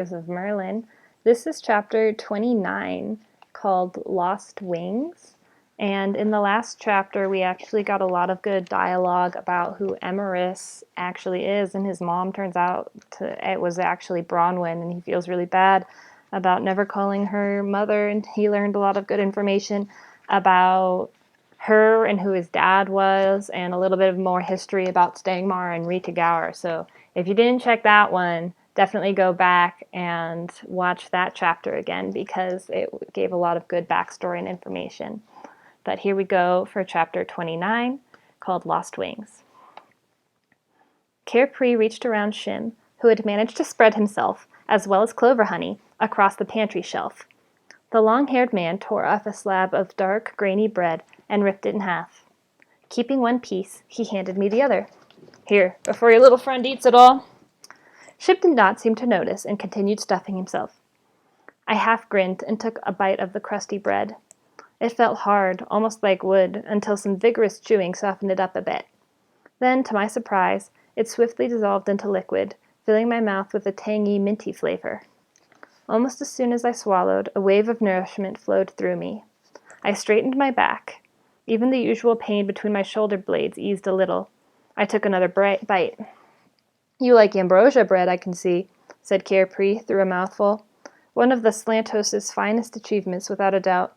of Merlin. This is chapter 29 called Lost Wings. And in the last chapter, we actually got a lot of good dialogue about who Emerus actually is. And his mom turns out it was actually Bronwyn, and he feels really bad about never calling her mother. And he learned a lot of good information about her and who his dad was, and a little bit of more history about Stangmar and Rita Gower. So if you didn't check that one, definitely go back and watch that chapter again because it gave a lot of good backstory and information. But here we go for chapter 29 called Lost Wings. Carefree reached around Shim, who had managed to spread himself, as well as Clover Honey, across the pantry shelf. The long-haired man tore off a slab of dark, grainy bread and ripped it in half. Keeping one piece, he handed me the other. Here, before your little friend eats it all. Shim did not seem to notice and continued stuffing himself. I half grinned and took a bite of the crusty bread. It felt hard, almost like wood, until some vigorous chewing softened it up a bit. Then, to my surprise, it swiftly dissolved into liquid, filling my mouth with a tangy, minty flavor. Almost as soon as I swallowed, a wave of nourishment flowed through me. I straightened my back. Even the usual pain between my shoulder blades eased a little. I took another bite. You like ambrosia bread, I can see, said Carefree through a mouthful. One of the Slantos' finest achievements, without a doubt.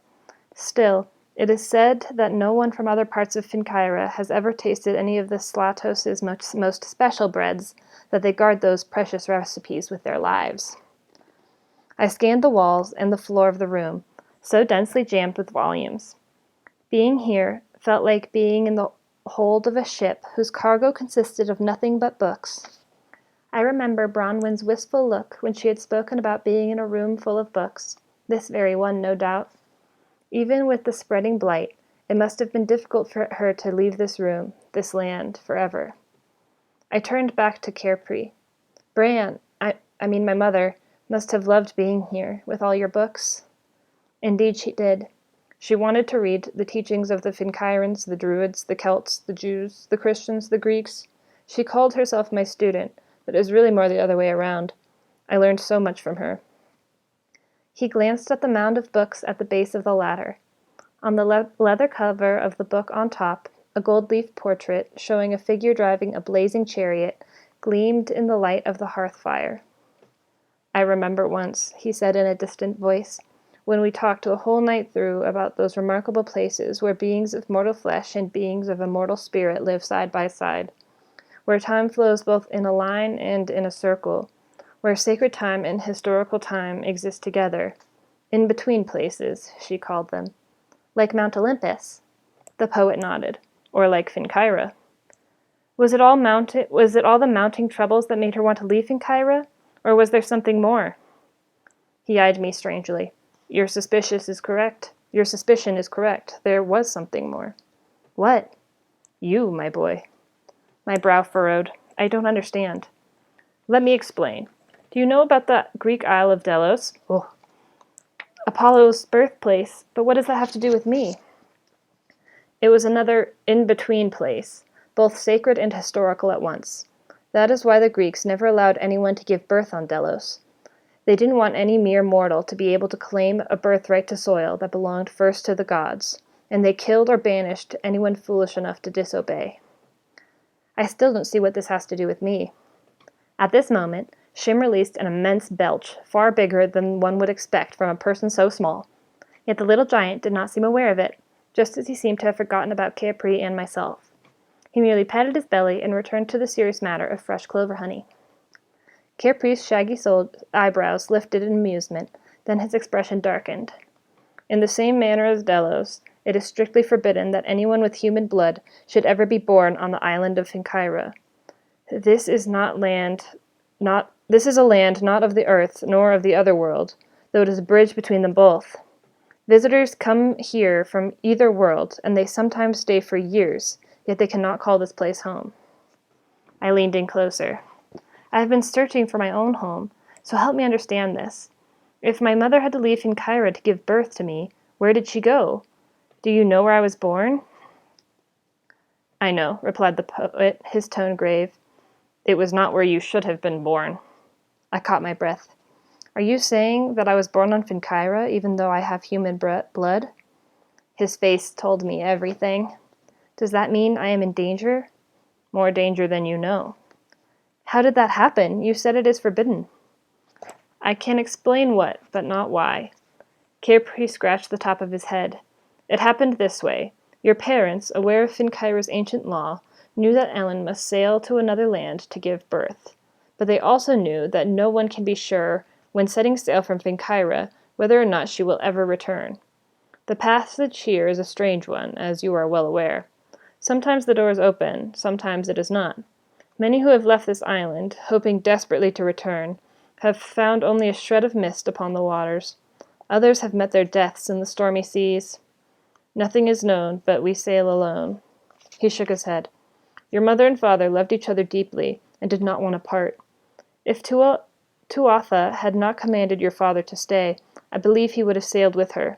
Still, it is said that no one from other parts of Finkyra has ever tasted any of the Slantos' most special breads, that they guard those precious recipes with their lives. I scanned the walls and the floor of the room, so densely jammed with volumes. Being here felt like being in the hold of a ship whose cargo consisted of nothing but books. I remember Bronwyn's wistful look when she had spoken about being in a room full of books, this very one, no doubt. Even with the spreading blight, it must have been difficult for her to leave this room, this land, forever. I turned back to Carefree. Bran, I mean my mother, must have loved being here, with all your books. Indeed she did. She wanted to read the teachings of the Finkyrans, the Druids, the Celts, the Jews, the Christians, the Greeks. She called herself my student, but it was really more the other way around. I learned so much from her. He glanced at the mound of books at the base of the ladder. On the leather cover of the book on top, a gold-leaf portrait showing a figure driving a blazing chariot gleamed in the light of the hearth fire. I remember once, he said in a distant voice, when we talked a whole night through about those remarkable places where beings of mortal flesh and beings of immortal spirit live side by side, where time flows both in a line and in a circle, where sacred time and historical time exist together. In-between places, she called them. Like Mount Olympus. The poet nodded. Or like Finkyra. Was it all the mounting troubles that made her want to leave Finkyra? Or was there something more? He eyed me strangely. Your suspicion is correct. There was something more. What? You, my boy. My brow furrowed. I don't understand. Let me explain. Do you know about the Greek Isle of Delos? Oh. Apollo's birthplace, but what does that have to do with me? It was another in-between place, both sacred and historical at once. That is why the Greeks never allowed anyone to give birth on Delos. They didn't want any mere mortal to be able to claim a birthright to soil that belonged first to the gods, and they killed or banished anyone foolish enough to disobey. I still don't see what this has to do with me. At this moment, Shim released an immense belch, far bigger than one would expect from a person so small. Yet the little giant did not seem aware of it, just as he seemed to have forgotten about Carefree and myself. He merely patted his belly and returned to the serious matter of fresh clover honey. Carefree's shaggy-souled eyebrows lifted in amusement, then his expression darkened. In the same manner as Delos, it is strictly forbidden that anyone with human blood should ever be born on the island of Finkyra. This is a land not of the earth nor of the other world, though it is a bridge between them both. Visitors come here from either world, and they sometimes stay for years, yet they cannot call this place home. I leaned in closer. I have been searching for my own home, so help me understand this. If my mother had to leave Finkyra to give birth to me, where did she go? Do you know where I was born? I know, replied the poet, his tone grave. It was not where you should have been born. I caught my breath. Are you saying that I was born on Finkyra, even though I have human blood? His face told me everything. Does that mean I am in danger? More danger than you know. How did that happen? You said it is forbidden. I can explain what, but not why. Cairpri scratched the top of his head. It happened this way. Your parents, aware of Finkyra's ancient law, knew that Ellen must sail to another land to give birth. But they also knew that no one can be sure, when setting sail from Finkyra, whether or not she will ever return. The passage here is a strange one, as you are well aware. Sometimes the door is open, sometimes it is not. Many who have left this island, hoping desperately to return, have found only a shred of mist upon the waters. Others have met their deaths in the stormy seas. Nothing is known, but we sail alone. He shook his head. Your mother and father loved each other deeply, and did not want to part. If Tuatha had not commanded your father to stay, I believe he would have sailed with her.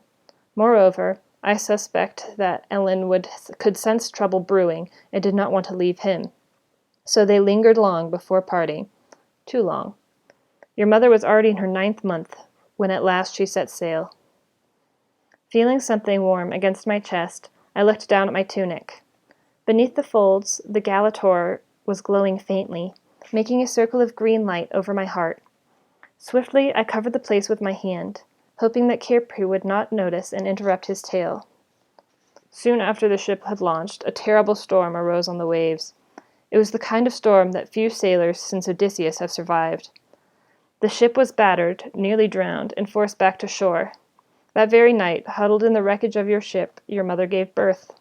Moreover, I suspect that Ellen could sense trouble brewing, and did not want to leave him. So they lingered long before parting. Too long. Your mother was already in her 9th month, when at last she set sail. Feeling something warm against my chest, I looked down at my tunic. Beneath the folds, the Galator was glowing faintly, making a circle of green light over my heart. Swiftly, I covered the place with my hand, hoping that Cairpri would not notice and interrupt his tale. Soon after the ship had launched, a terrible storm arose on the waves. It was the kind of storm that few sailors since Odysseus have survived. The ship was battered, nearly drowned, and forced back to shore. That very night, huddled in the wreckage of your ship, your mother gave birth.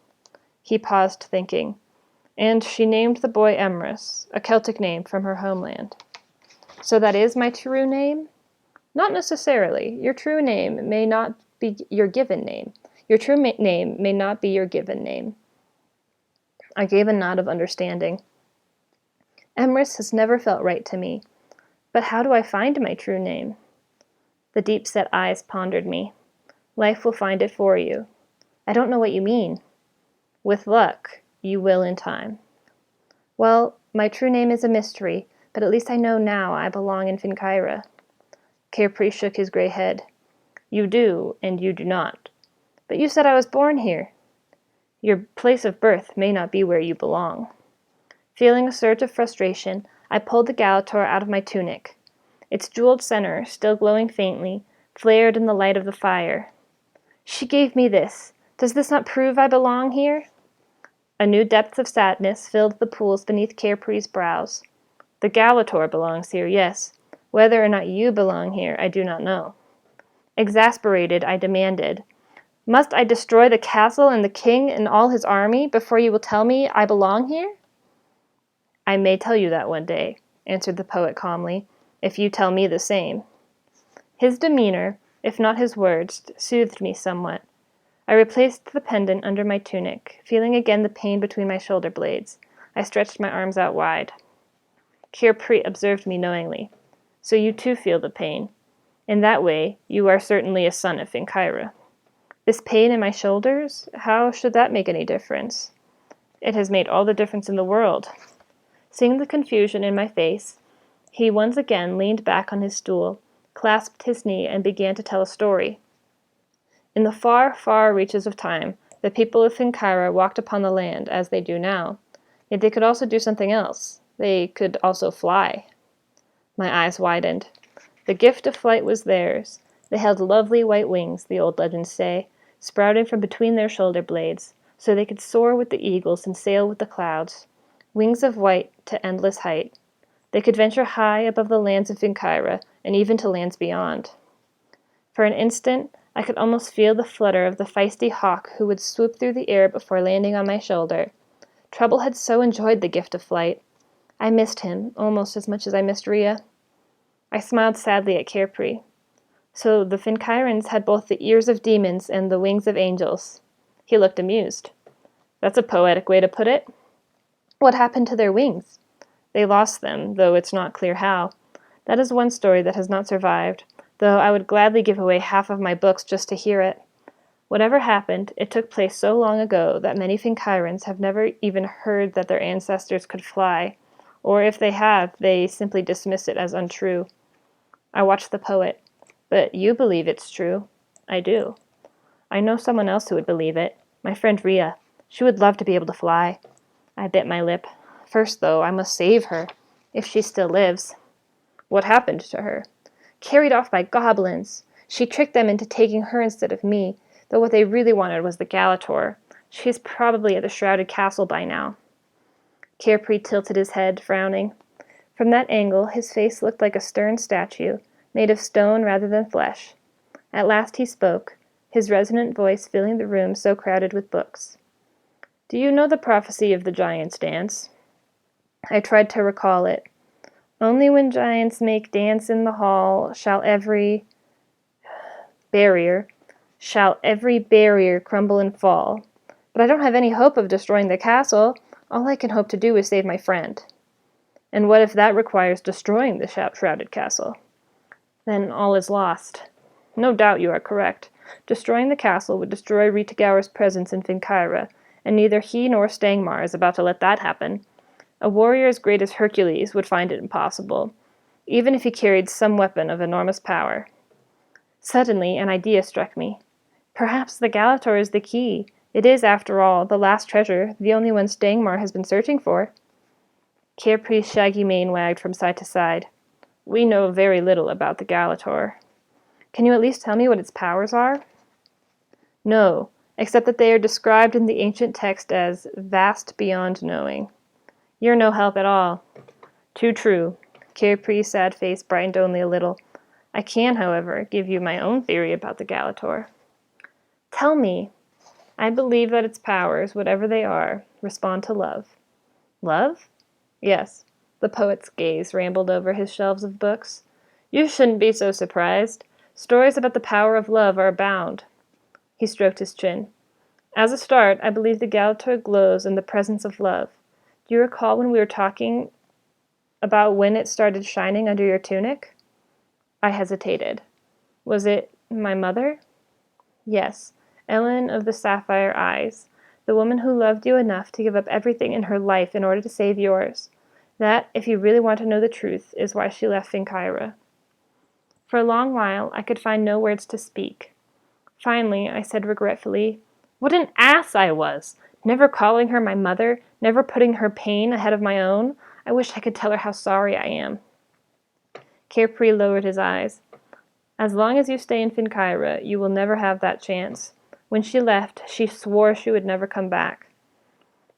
He paused, thinking. And she named the boy Emrys, a Celtic name from her homeland. So that is my true name? Not necessarily. Your true name may not be your given name. Your true name may not be your given name. I gave a nod of understanding. Emrys has never felt right to me. But how do I find my true name? The deep-set eyes pondered me. Life will find it for you. I don't know what you mean. With luck, you will in time. Well, my true name is a mystery, but at least I know now I belong in Finkyra. Cairpri shook his gray head. You do, and you do not. But you said I was born here. Your place of birth may not be where you belong. Feeling a surge of frustration, I pulled the Galator out of my tunic. Its jeweled center, still glowing faintly, flared in the light of the fire. She gave me this. Does this not prove I belong here? A new depth of sadness filled the pools beneath Cairpri's brows. The Galator belongs here, yes. Whether or not you belong here, I do not know. Exasperated, I demanded, Must I destroy the castle and the king and all his army before you will tell me I belong here? I may tell you that one day, answered the poet calmly, if you tell me the same. His demeanor, if not his words, soothed me somewhat. I replaced the pendant under my tunic, feeling again the pain between my shoulder blades. I stretched my arms out wide. Cairpri observed me knowingly. So you too feel the pain. In that way, you are certainly a son of Finkyra. This pain in my shoulders? How should that make any difference? It has made all the difference in the world. Seeing the confusion in my face, he once again leaned back on his stool, clasped his knee, and began to tell a story. In the far, far reaches of time, the people of Finkyra walked upon the land as they do now. Yet they could also do something else. They could also fly. My eyes widened. The gift of flight was theirs. They held lovely white wings, the old legends say, sprouting from between their shoulder blades, so they could soar with the eagles and sail with the clouds. Wings of white to endless height. They could venture high above the lands of Finkyra and even to lands beyond. For an instant, I could almost feel the flutter of the feisty hawk who would swoop through the air before landing on my shoulder. Trouble had so enjoyed the gift of flight. I missed him almost as much as I missed Rhea. I smiled sadly at Cairpri. So the Finkyrans had both the ears of demons and the wings of angels. He looked amused. That's a poetic way to put it. What happened to their wings? They lost them, though it's not clear how. That is one story that has not survived, though I would gladly give away half of my books just to hear it. Whatever happened, it took place so long ago that many Finkyrans have never even heard that their ancestors could fly, or if they have, they simply dismiss it as untrue. I watched the poet. But you believe it's true. I do. I know someone else who would believe it. My friend Rhea. She would love to be able to fly. I bit my lip. First, though, I must save her, if she still lives. What happened to her? Carried off by goblins. She tricked them into taking her instead of me, though what they really wanted was the Galator. She is probably at the Shrouded Castle by now. Cairpri tilted his head, frowning. From that angle, his face looked like a stern statue, made of stone rather than flesh. At last he spoke, his resonant voice filling the room so crowded with books. Do you know the prophecy of the giant's dance? I tried to recall it. Only when giants make dance in the hall shall every barrier crumble and fall. But I don't have any hope of destroying the castle. All I can hope to do is save my friend. And what if that requires destroying the shrouded castle? Then all is lost. No doubt you are correct. Destroying the castle would destroy Rita Gower's presence in Finkyra, and neither he nor Stangmar is about to let that happen. A warrior as great as Hercules would find it impossible, even if he carried some weapon of enormous power. Suddenly, an idea struck me. Perhaps the Galator is the key. It is, after all, the last treasure, the only one Stangmar has been searching for. Cairpri's shaggy mane wagged from side to side. We know very little about the Galator. Can you at least tell me what its powers are? No, except that they are described in the ancient text as vast beyond knowing. You're no help at all. Too true. Cairpri's sad face brightened only a little. I can, however, give you my own theory about the Galator. Tell me. I believe that its powers, whatever they are, respond to love. Love? Yes. The poet's gaze rambled over his shelves of books. You shouldn't be so surprised. Stories about the power of love are abound. He stroked his chin. As a start, I believe the Galator glows in the presence of love. Do you recall when we were talking about when it started shining under your tunic? I hesitated. Was it my mother? Yes, Ellen of the sapphire eyes, the woman who loved you enough to give up everything in her life in order to save yours. That, if you really want to know the truth, is why she left Finkyra. For a long while, I could find no words to speak. Finally, I said regretfully, What an ass I was! Never calling her my mother, never putting her pain ahead of my own. I wish I could tell her how sorry I am. Cairpri lowered his eyes. As long as you stay in Finkyra, you will never have that chance. When she left, she swore she would never come back.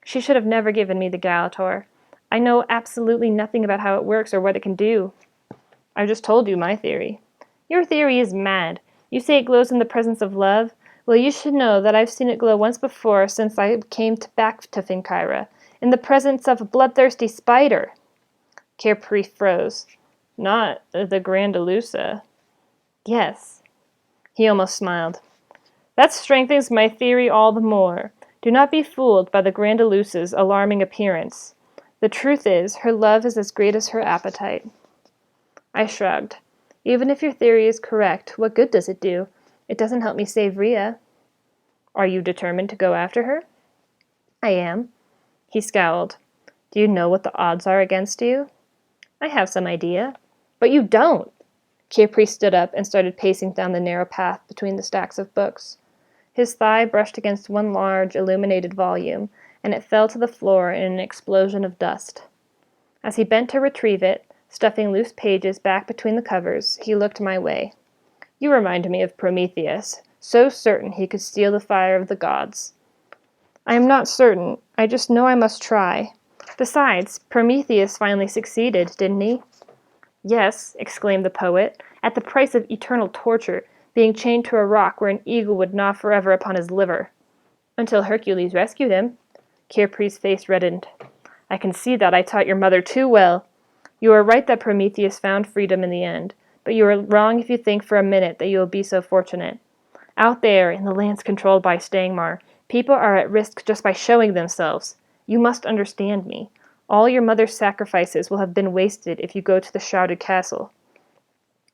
She should have never given me the Galator. I know absolutely nothing about how it works or what it can do. I just told you my theory. Your theory is mad. You say it glows in the presence of love? Well, you should know that I've seen it glow once before since I came back to Finkyra, in the presence of a bloodthirsty spider. Cairpri froze. Not the Grandalusa. Yes. He almost smiled. That strengthens my theory all the more. Do not be fooled by the Grandalusa's alarming appearance. The truth is, her love is as great as her appetite. I shrugged. Even if your theory is correct, what good does it do? It doesn't help me save Rhea. Are you determined to go after her? I am. He scowled. Do you know what the odds are against you? I have some idea. But you don't! Cairpri stood up and started pacing down the narrow path between the stacks of books. His thigh brushed against one large, illuminated volume, and it fell to the floor in an explosion of dust. As he bent to retrieve it, stuffing loose pages back between the covers, he looked my way. You remind me of Prometheus, so certain he could steal the fire of the gods. I am not certain, I just know I must try. Besides, Prometheus finally succeeded, didn't he? Yes, exclaimed the poet, at the price of eternal torture, being chained to a rock where an eagle would gnaw forever upon his liver. Until Hercules rescued him. Cairpri's face reddened. I can see that I taught your mother too well. You are right that Prometheus found freedom in the end, but you are wrong if you think for a minute that you will be so fortunate. Out there, in the lands controlled by Stangmar, people are at risk just by showing themselves. You must understand me. All your mother's sacrifices will have been wasted if you go to the Shrouded Castle.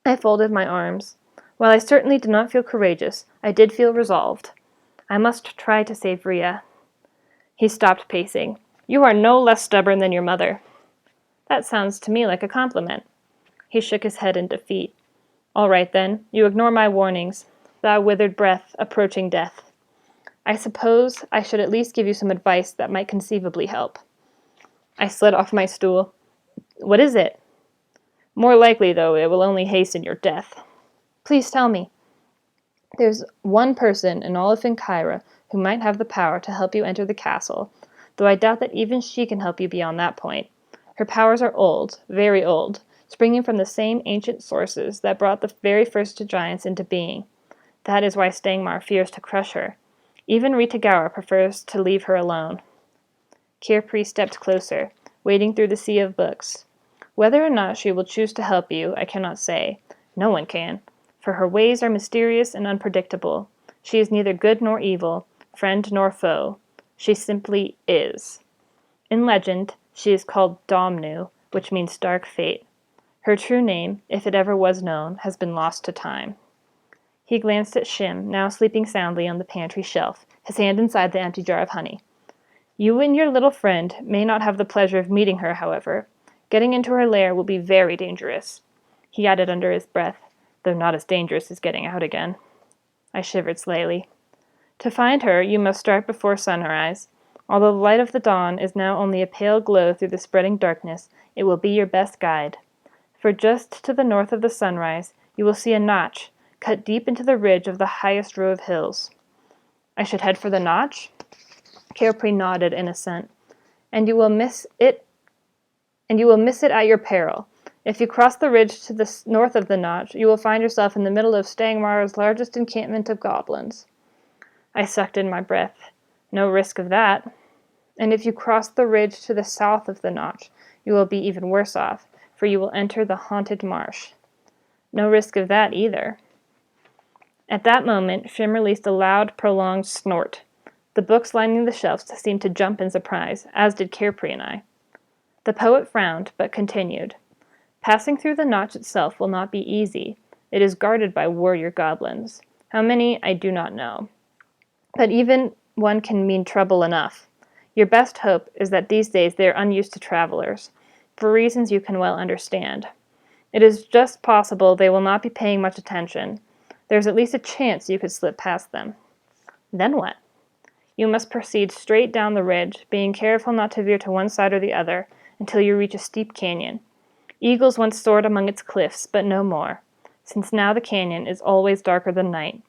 I folded my arms. While I certainly did not feel courageous, I did feel resolved. I must try to save Rhea. He stopped pacing. You are no less stubborn than your mother. That sounds to me like a compliment. He shook his head in defeat. All right, then. You ignore my warnings, thou withered breath, approaching death. I suppose I should at least give you some advice that might conceivably help. I slid off my stool. What is it? More likely, though, it will only hasten your death. Please tell me. There's one person in all of Finkyra who might have the power to help you enter the castle, though I doubt that even she can help you beyond that point. Her powers are old, very old, springing from the same ancient sources that brought the very first giants into being. That is why Stangmar fears to crush her. Even Rita Gower prefers to leave her alone. Kirpri stepped closer, wading through the sea of books. Whether or not she will choose to help you, I cannot say. No one can, for her ways are mysterious and unpredictable. She is neither good nor evil, friend nor foe. She simply is. In legend, she is called Domnu, which means dark fate. Her true name, if it ever was known, has been lost to time. He glanced at Shim, now sleeping soundly on the pantry shelf, his hand inside the empty jar of honey. You and your little friend may not have the pleasure of meeting her, however. Getting into her lair will be very dangerous. He added under his breath, though not as dangerous as getting out again. I shivered slightly. To find her, you must start before sunrise. Although the light of the dawn is now only a pale glow through the spreading darkness, it will be your best guide. For just to the north of the sunrise, you will see a notch, cut deep into the ridge of the highest row of hills. I should head for the notch? Kirpri nodded in assent. And you will miss it at your peril. If you cross the ridge to the north of the notch, you will find yourself in the middle of Stangmar's largest encampment of goblins. I sucked in my breath. No risk of that. And if you cross the ridge to the south of the notch, you will be even worse off, for you will enter the haunted marsh. No risk of that either. At that moment, Shim released a loud, prolonged snort. The books lining the shelves seemed to jump in surprise, as did Kirpri and I. The poet frowned, but continued. Passing through the notch itself will not be easy. It is guarded by warrior goblins. How many, I do not know. But even one can mean trouble enough. Your best hope is that these days they are unused to travelers, for reasons you can well understand. It is just possible they will not be paying much attention. There's at least a chance you could slip past them. Then what? You must proceed straight down the ridge, being careful not to veer to one side or the other, until you reach a steep canyon. Eagles once soared among its cliffs, but no more, since now the canyon is always darker than night.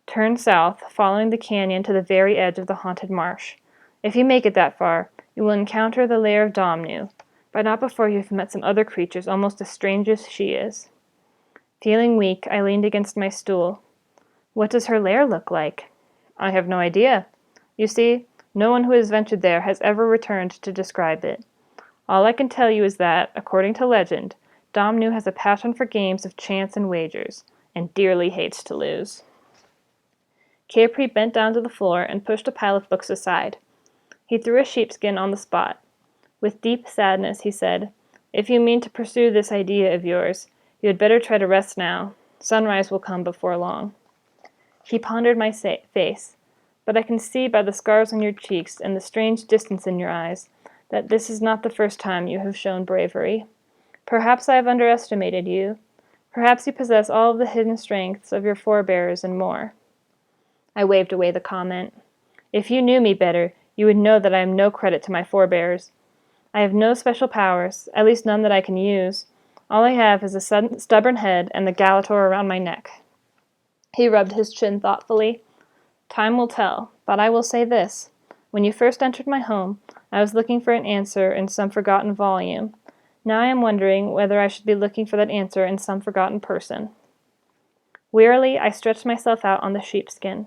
Turn south, following the canyon to the very edge of the haunted marsh. If you make it that far, you will encounter the lair of Domnu, but not before you have met some other creatures almost as strange as she is. Feeling weak, I leaned against my stool. What does her lair look like? I have no idea. You see, no one who has ventured there has ever returned to describe it. All I can tell you is that, according to legend, Domnu has a passion for games of chance and wagers, and dearly hates to lose. Kirpri bent down to the floor and pushed a pile of books aside. He threw a sheepskin on the spot. With deep sadness, he said, If you mean to pursue this idea of yours, you had better try to rest now. Sunrise will come before long. He pondered my face, but I can see by the scars on your cheeks and the strange distance in your eyes that this is not the first time you have shown bravery. Perhaps I have underestimated you. Perhaps you possess all of the hidden strengths of your forebears and more. I waved away the comment. If you knew me better, you would know that I am no credit to my forebears. I have no special powers, at least none that I can use. All I have is a stubborn head and the Galator around my neck. He rubbed his chin thoughtfully. Time will tell, but I will say this. When you first entered my home, I was looking for an answer in some forgotten volume. Now I am wondering whether I should be looking for that answer in some forgotten person. Wearily, I stretched myself out on the sheepskin.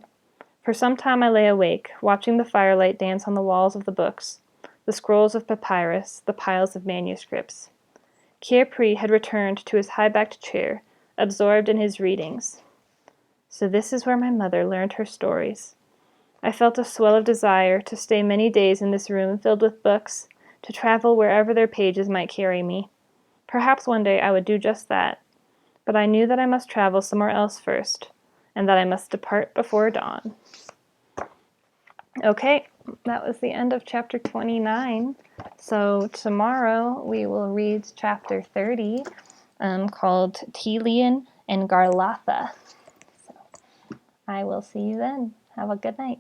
For some time I lay awake, watching the firelight dance on the walls of the books, the scrolls of papyrus, the piles of manuscripts. Kirpri had returned to his high-backed chair, absorbed in his readings. So this is where my mother learned her stories. I felt a swell of desire to stay many days in this room filled with books, to travel wherever their pages might carry me. Perhaps one day I would do just that, but I knew that I must travel somewhere else first, and that I must depart before dawn. Okay, that was the end of chapter 29. So tomorrow we will read chapter 30, called Telian in Garlatha. So I will see you then. Have a good night.